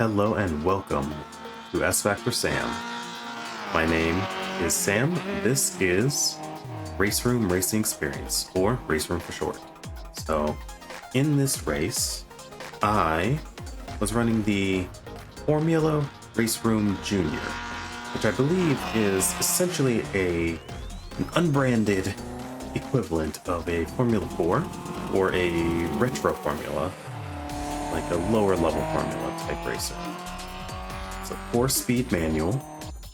Hello and welcome to S-Factor-sam. My name is Sam. This is Race Room Racing Experience, or Race Room for short. So, in this race, I was running the Formula Race Room Junior, which I believe is essentially an unbranded equivalent of a Formula 4 or a retro Formula, like a lower level Formula type racer. It's a 4-speed manual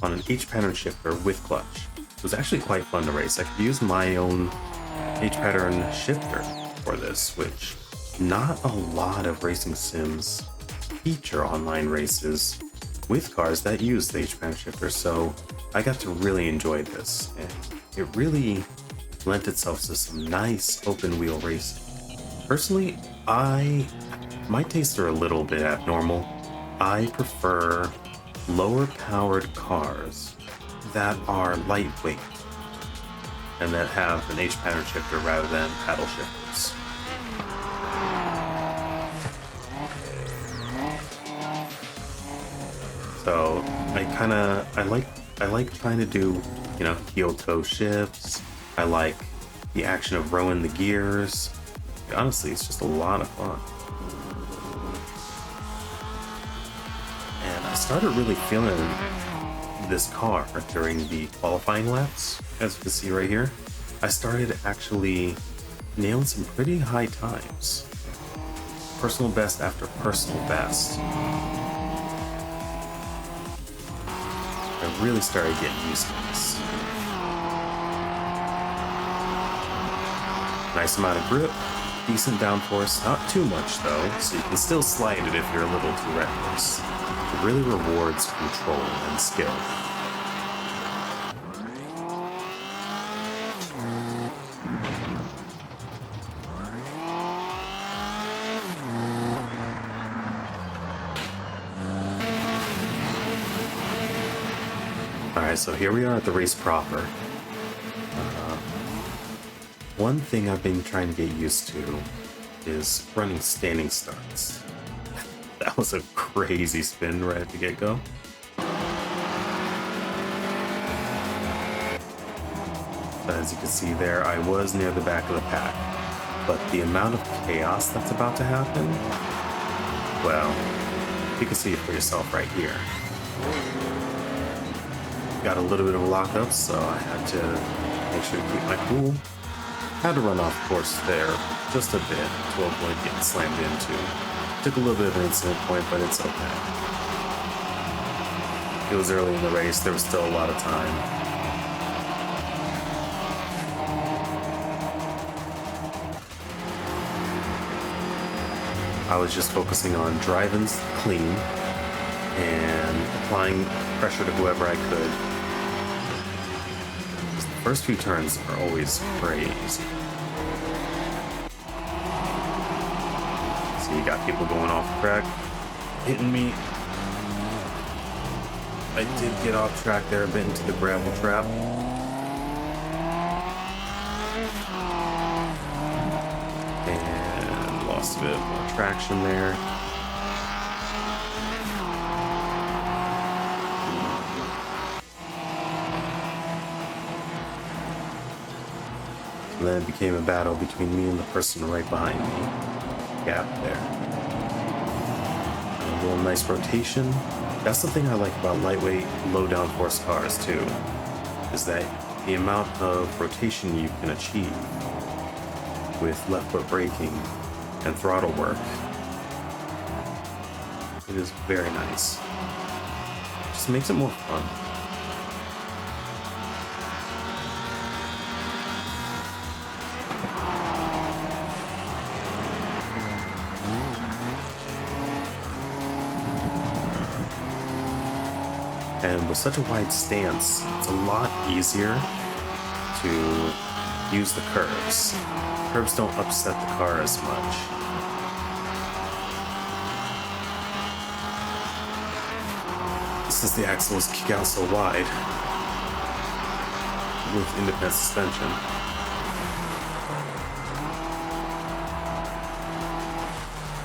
on an H-pattern shifter with clutch. It was actually quite fun to race. I could use my own H-pattern shifter for this, which not a lot of racing sims feature online races with cars that use the H-pattern shifter, so I got to really enjoy this, and it really lent itself to some nice open wheel racing. Personally, my tastes are a little bit abnormal. I prefer lower powered cars that are lightweight and that have an H-pattern shifter rather than paddle shifters. So I like trying to do, heel toe shifts. I like the action of rowing the gears. Honestly, it's just a lot of fun. And I started really feeling this car during the qualifying laps, as you can see right here. I started actually nailing some pretty high times. Personal best after personal best. I really started getting used to this. Nice amount of grip, decent downforce, not too much though, so you can still slide it if you're a little too reckless. It really rewards control and skill. Alright, so here we are at the race proper. One thing I've been trying to get used to is running standing starts. That was a crazy spin right at the get-go. As you can see there, I was near the back of the pack, but the amount of chaos that's about to happen, well, you can see it for yourself right here. Got a little bit of a lockup, so I had to make sure to keep my cool. Had to run off course there just a bit to avoid getting slammed into. Took a little bit of an incident point, but it's okay. It was early in the race, there was still a lot of time. I was just focusing on driving clean and applying pressure to whoever I could. The first few turns are always crazy. So you got people going off the track, hitting me. I did get off track there a bit into the gravel trap. And lost a bit more traction there. And then it became a battle between me and the person right behind me. Gap there. A little nice rotation. That's the thing I like about lightweight, low downforce cars too, is that the amount of rotation you can achieve with left foot braking and throttle work, it is very nice. Just makes it more fun. And with such a wide stance, it's a lot easier to use the curves. Curves don't upset the car as much. Since the axles kick out so wide with independent suspension.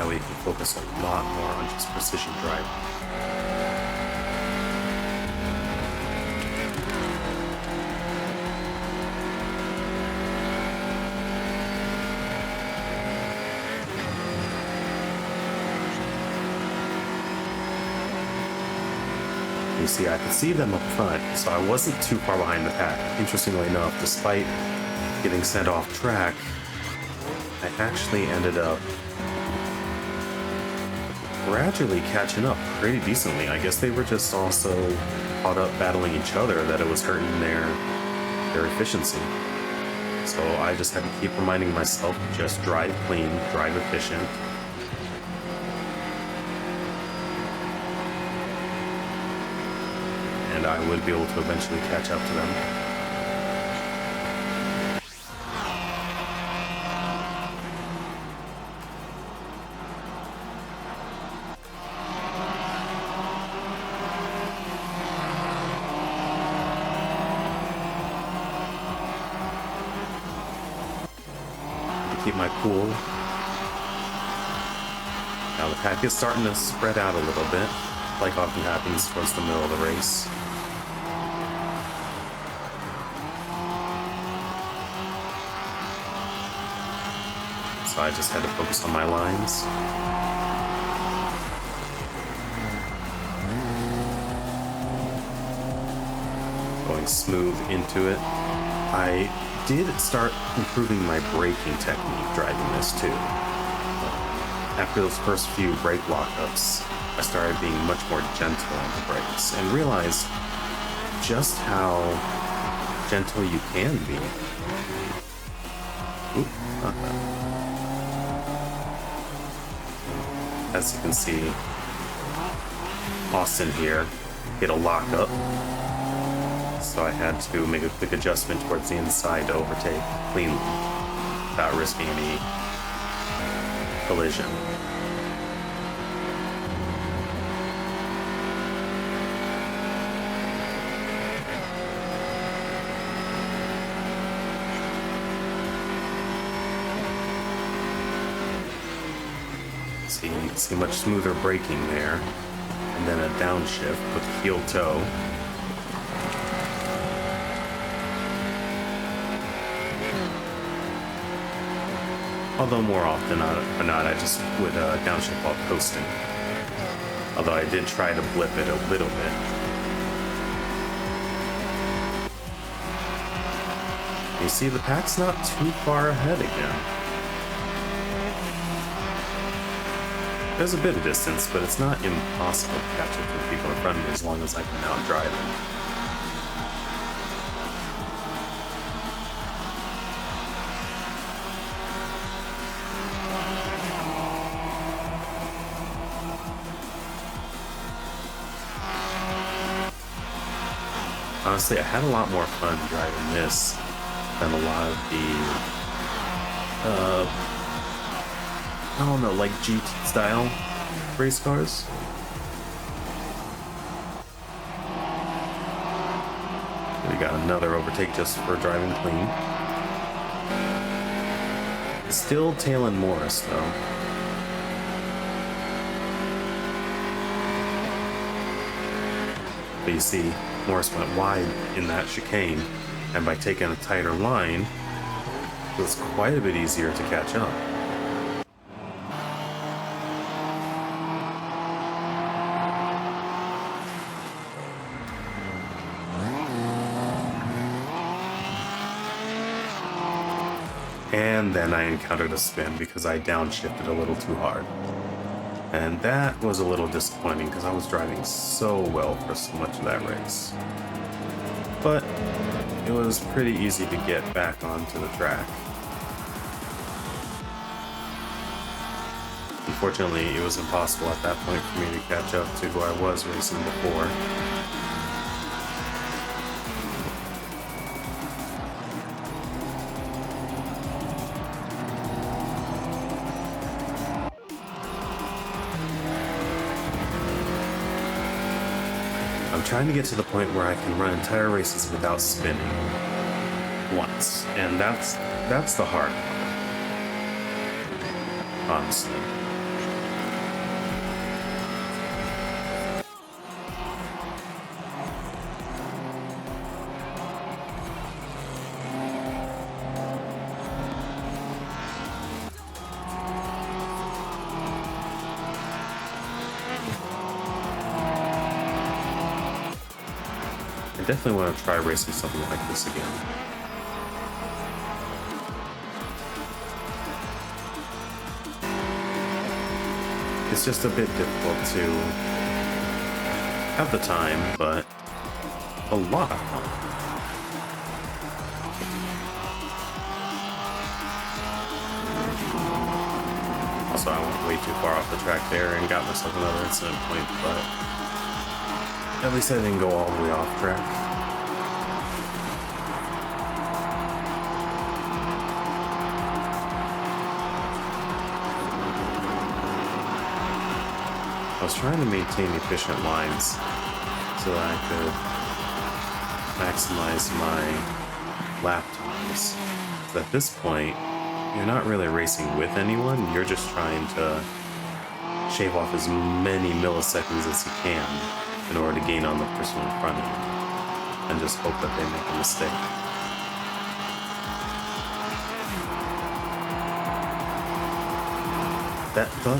I way you can focus a lot more on just precision driving. You see, I could see them up front, so I wasn't too far behind the pack. Interestingly enough, despite getting sent off track, I actually ended up gradually catching up pretty decently. I guess they were just also caught up battling each other that it was hurting their efficiency. So I just had to keep reminding myself to just drive clean, drive efficient. And I would be able to eventually catch up to them. To keep my cool. Now the pack is starting to spread out a little bit, like often happens towards the middle of the race. So I just had to focus on my lines. Going smooth into it. I did start improving my braking technique driving this too. After those first few brake lockups, I started being much more gentle on the brakes and realized just how gentle you can be. Oop, not that. As you can see, Austin here hit a lockup, so I had to make a quick adjustment towards the inside to overtake cleanly without risking any collision. See, you can see much smoother braking there, and then a downshift with heel toe. Although more often than not, I just would downshift while coasting. Although I did try to blip it a little bit. You see, the pack's not too far ahead again. There's a bit of distance, but it's not impossible to catch up to the people in front of me as long as I can outdrive them. Honestly, I had a lot more fun driving this than a lot of the, I don't know, like GT style race cars. We got another overtake just for driving clean. Still tailing Morris though. But you see, Morris went wide in that chicane, and by taking a tighter line, it was quite a bit easier to catch up. And then I encountered a spin because I downshifted a little too hard. And that was a little disappointing because I was driving so well for so much of that race. But it was pretty easy to get back onto the track. Unfortunately, it was impossible at that point for me to catch up to who I was racing before. I'm trying to get to the point where I can run entire races without spinning once, and that's the hard part, honestly. definitely want to try racing something like this again. It's just a bit difficult to have the time, but a lot of fun. Also, I went way too far off the track there and got myself another incident point, but at least I didn't go all the way off track. I was trying to maintain efficient lines so that I could maximize my lap times. So at this point, you're not really racing with anyone, you're just trying to shave off as many milliseconds as you can in order to gain on the person in front of you, and just hope that they make a mistake.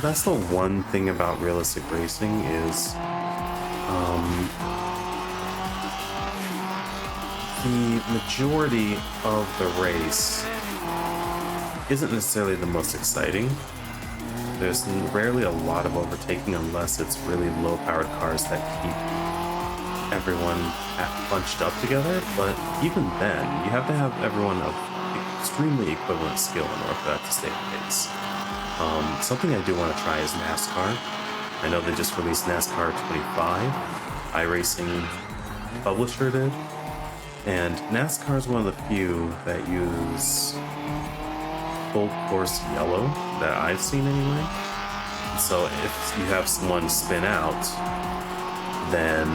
That's the one thing about realistic racing is the majority of the race isn't necessarily the most exciting. There's rarely a lot of overtaking unless it's really low-powered cars that keep everyone bunched up together, but even then, you have to have everyone of extremely equivalent skill in order for that to stay the case. Something I do want to try is NASCAR. I know they just released NASCAR 25. iRacing publisher did. And NASCAR is one of the few that use full course yellow that I've seen anyway. So if you have someone spin out, then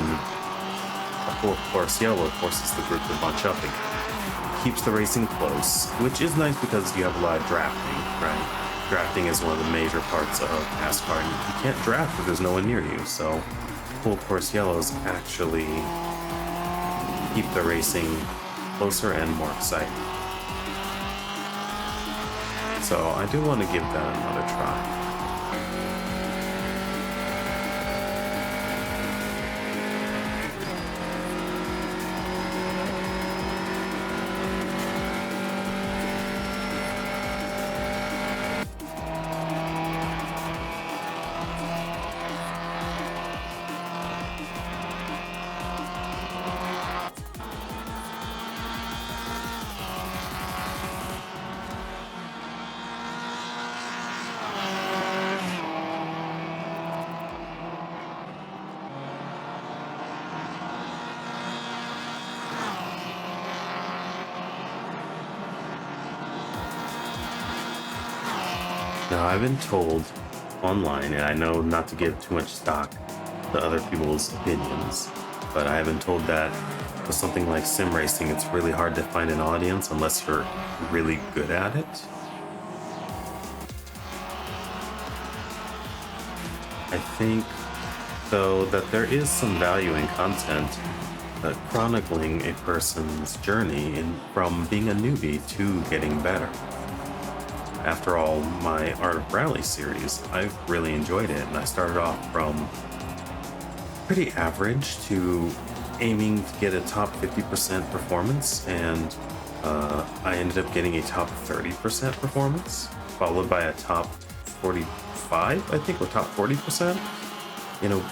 a full course yellow forces the group to bunch up again. Keeps the racing close, which is nice because you have a lot of drafting, right? Drafting is one of the major parts of NASCAR, and you can't draft if there's no one near you, so full course yellows actually keep the racing closer and more exciting. So I do want to give that another try. Now, I've been told online, and I know not to give too much stock to other people's opinions, but I have been told that with something like sim racing, it's really hard to find an audience unless you're really good at it. I think, though, that there is some value in content chronicling a person's journey from being a newbie to getting better. After all, my Art of Rally series, I've really enjoyed it, and I started off from pretty average to aiming to get a top 50% performance, and I ended up getting a top 30% performance, followed by a top 45, I think, or top 40%,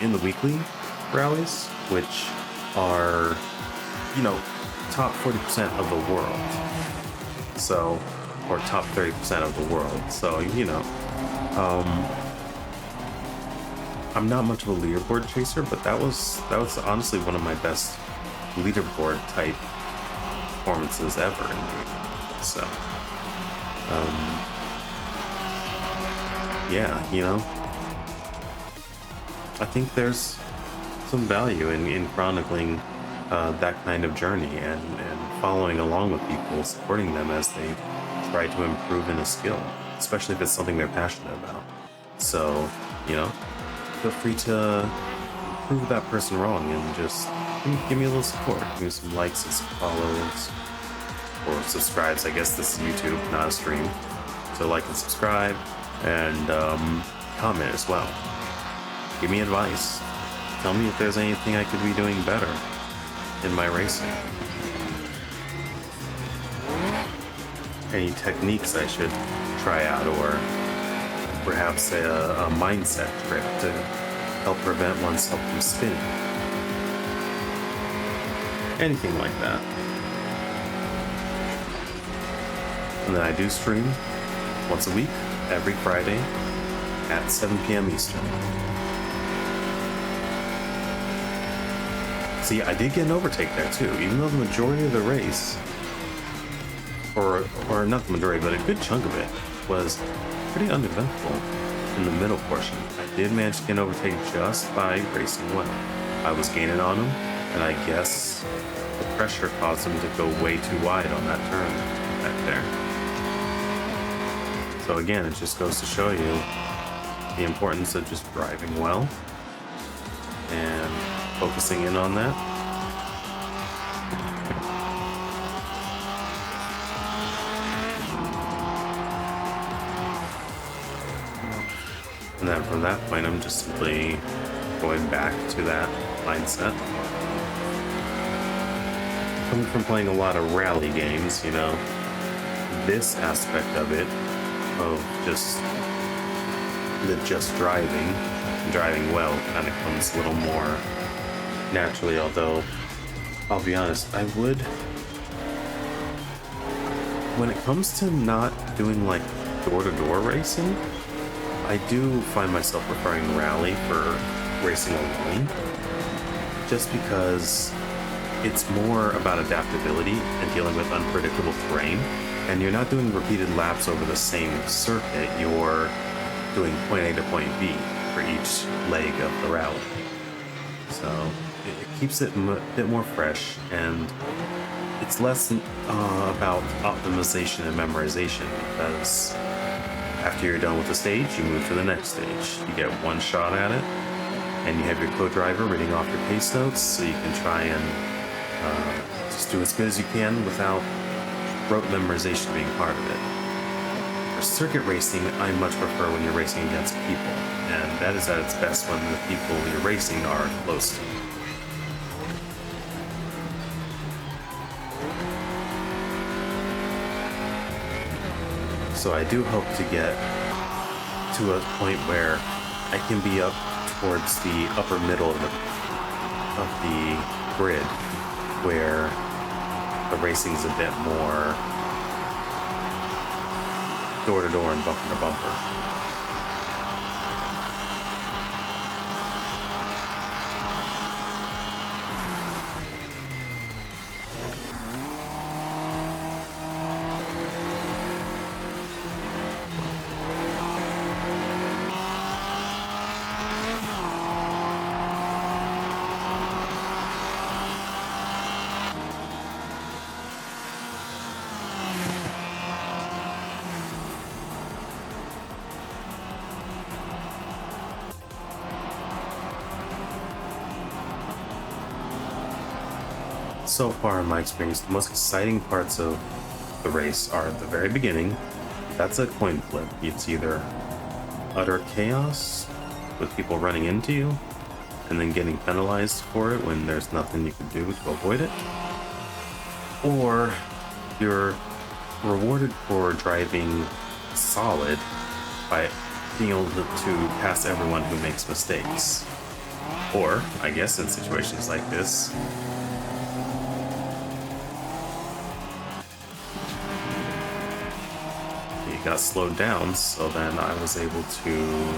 in the weekly rallies, which are, top 40% of the world. So, or top 30% of the world. So, I'm not much of a leaderboard chaser, but that was honestly one of my best leaderboard type performances ever in gaming. So, I think there's some value in chronicling that kind of journey and following along with people, supporting them as they try to improve in a skill, especially if it's something they're passionate about. So, feel free to prove that person wrong and just give me a little support. Give me some likes and some follows, or subscribes. I guess this is YouTube, not a stream. So like and subscribe, and comment as well. Give me advice. Tell me if there's anything I could be doing better. in my racing. Any techniques I should try out, or perhaps a mindset trick to help prevent oneself from spinning. Anything like that. And then I do stream once a week, every Friday at 7 p.m. Eastern. See, I did get an overtake there too, even though the majority of the race, or not the majority, but a good chunk of it, was pretty uneventful in the middle portion. I did manage to get an overtake just by racing well. I was gaining on him, and I guess the pressure caused him to go way too wide on that turn back there. So again, it just goes to show you the importance of just driving well and focusing in on that. And then from that point, I'm just simply going back to that mindset. Coming from playing a lot of rally games, you know, this aspect of it, of just driving well, kind of comes a little more naturally. Although, I'll be honest, I would, when it comes to not doing like door-to-door racing, I do find myself preferring rally for racing alone, just because it's more about adaptability and dealing with unpredictable terrain, and you're not doing repeated laps over the same circuit. You're doing point A to point B for each leg of the rally. So it keeps it a bit more fresh, and it's less about optimization and memorization, because after you're done with the stage, you move to the next stage. You get one shot at it, and you have your co-driver reading off your pace notes, so you can try and just do as good as you can without rote memorization being part of it. For circuit racing, I much prefer when you're racing against people, and that is at its best when the people you're racing are close to you. So I do hope to get to a point where I can be up towards the upper middle of the grid, where the racing's a bit more door-to-door and bumper-to-bumper. So far in my experience, the most exciting parts of the race are at the very beginning. That's a coin flip. It's either utter chaos with people running into you and then getting penalized for it when there's nothing you can do to avoid it, or you're rewarded for driving solid by being able to pass everyone who makes mistakes. Or, I guess in situations like this, got slowed down, so then I was able to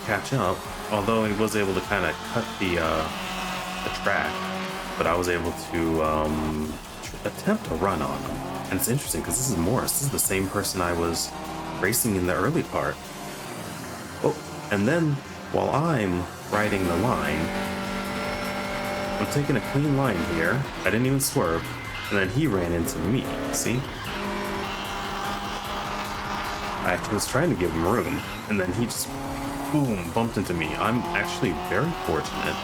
catch up. Although he was able to kind of cut the track, but I was able to attempt a run on him. And it's interesting because this is Morris. This is the same person I was racing in the early part. Oh, and then while I'm riding the line, I'm taking a clean line here. I didn't even swerve, and then he ran into me. See? I was trying to give him room, and then he just, boom, bumped into me. I'm actually very fortunate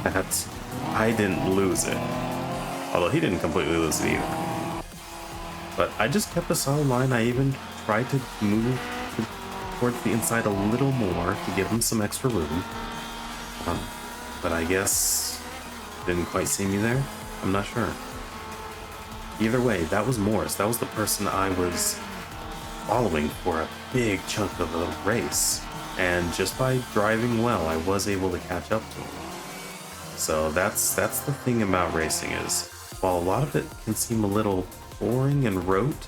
that I didn't lose it. Although he didn't completely lose it either. But I just kept a solid line. I even tried to move towards the inside a little more to give him some extra room. But I guess didn't quite see me there. I'm not sure. Either way, that was Morris. That was the person I was following for a big chunk of the race. And just by driving well, I was able to catch up to him. So that's the thing about racing is, while a lot of it can seem a little boring and rote,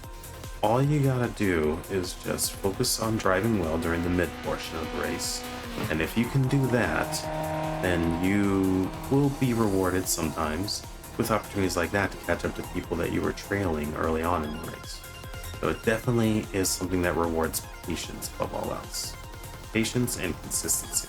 all you gotta do is just focus on driving well during the mid portion of the race. And if you can do that, then you will be rewarded sometimes with opportunities like that to catch up to people that you were trailing early on in the race. So it definitely is something that rewards patience above all else. Patience and consistency.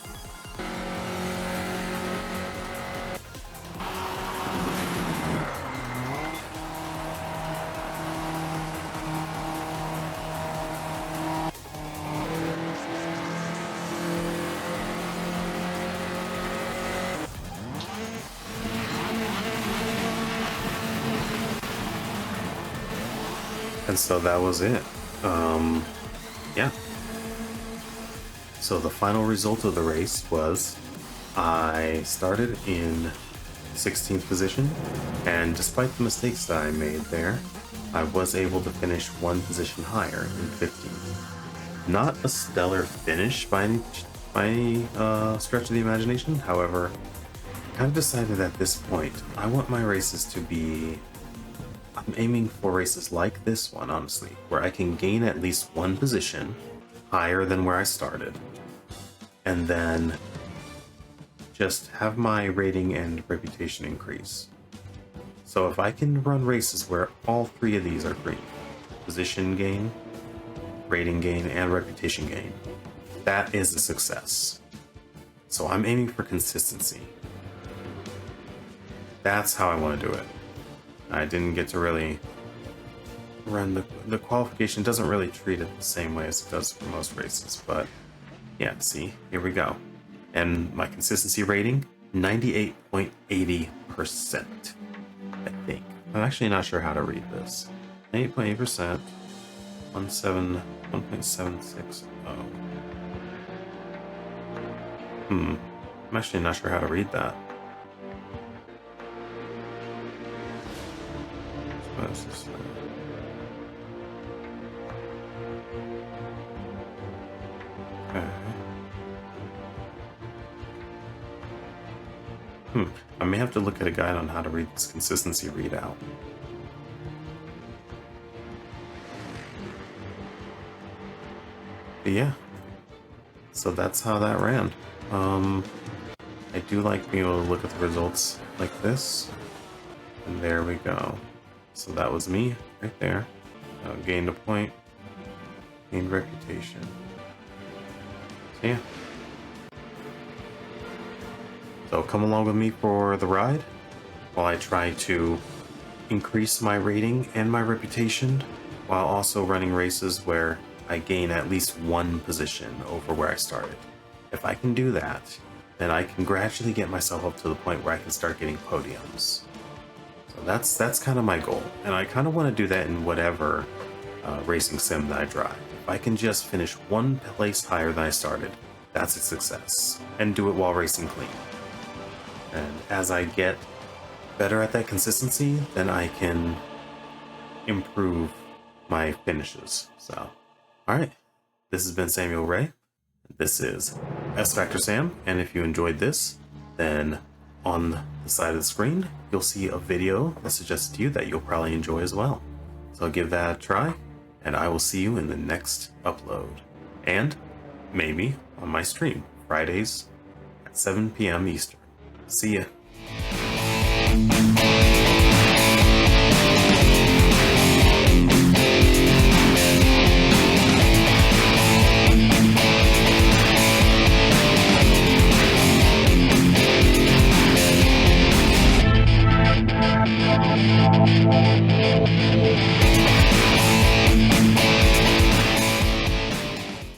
And so that was it. Yeah. So the final result of the race was I started in 16th position, and despite the mistakes that I made there, I was able to finish one position higher in 15th. Not a stellar finish by any stretch of the imagination. However, I kind of decided at this point I want my races to be. I'm aiming for races like this one, honestly, where I can gain at least one position higher than where I started, and then just have my rating and reputation increase. So if I can run races where all three of these are green, position gain, rating gain, and reputation gain, that is a success. So I'm aiming for consistency. That's how I want to do it. I didn't get to really run the qualification doesn't really treat it the same way as it does for most races, but yeah, see, here we go. And my consistency rating, 98.80%, I think. I'm actually not sure how to read this. 98.8%, 1.760. I'm actually not sure how to read that. Okay. I may have to look at a guide on how to read this consistency readout. But yeah. So that's how that ran. I do like being able to look at the results like this. And there we go. So that was me right there. Gained a point, gained reputation. So yeah. So come along with me for the ride while I try to increase my rating and my reputation while also running races where I gain at least one position over where I started. If I can do that, then I can gradually get myself up to the point where I can start getting podiums. So that's kind of my goal, and I kind of want to do that in whatever racing sim that I drive. If I can just finish one place higher than I started, that's a success, and do it while racing clean. And as I get better at that consistency, then I can improve my finishes. So, alright, this has been Samuel Ray. This is s-factor-sam, and if you enjoyed this, then on the side of the screen, you'll see a video that suggests to you that you'll probably enjoy as well. So give that a try, and I will see you in the next upload. And maybe on my stream, Fridays at 7 p.m. Eastern. See ya.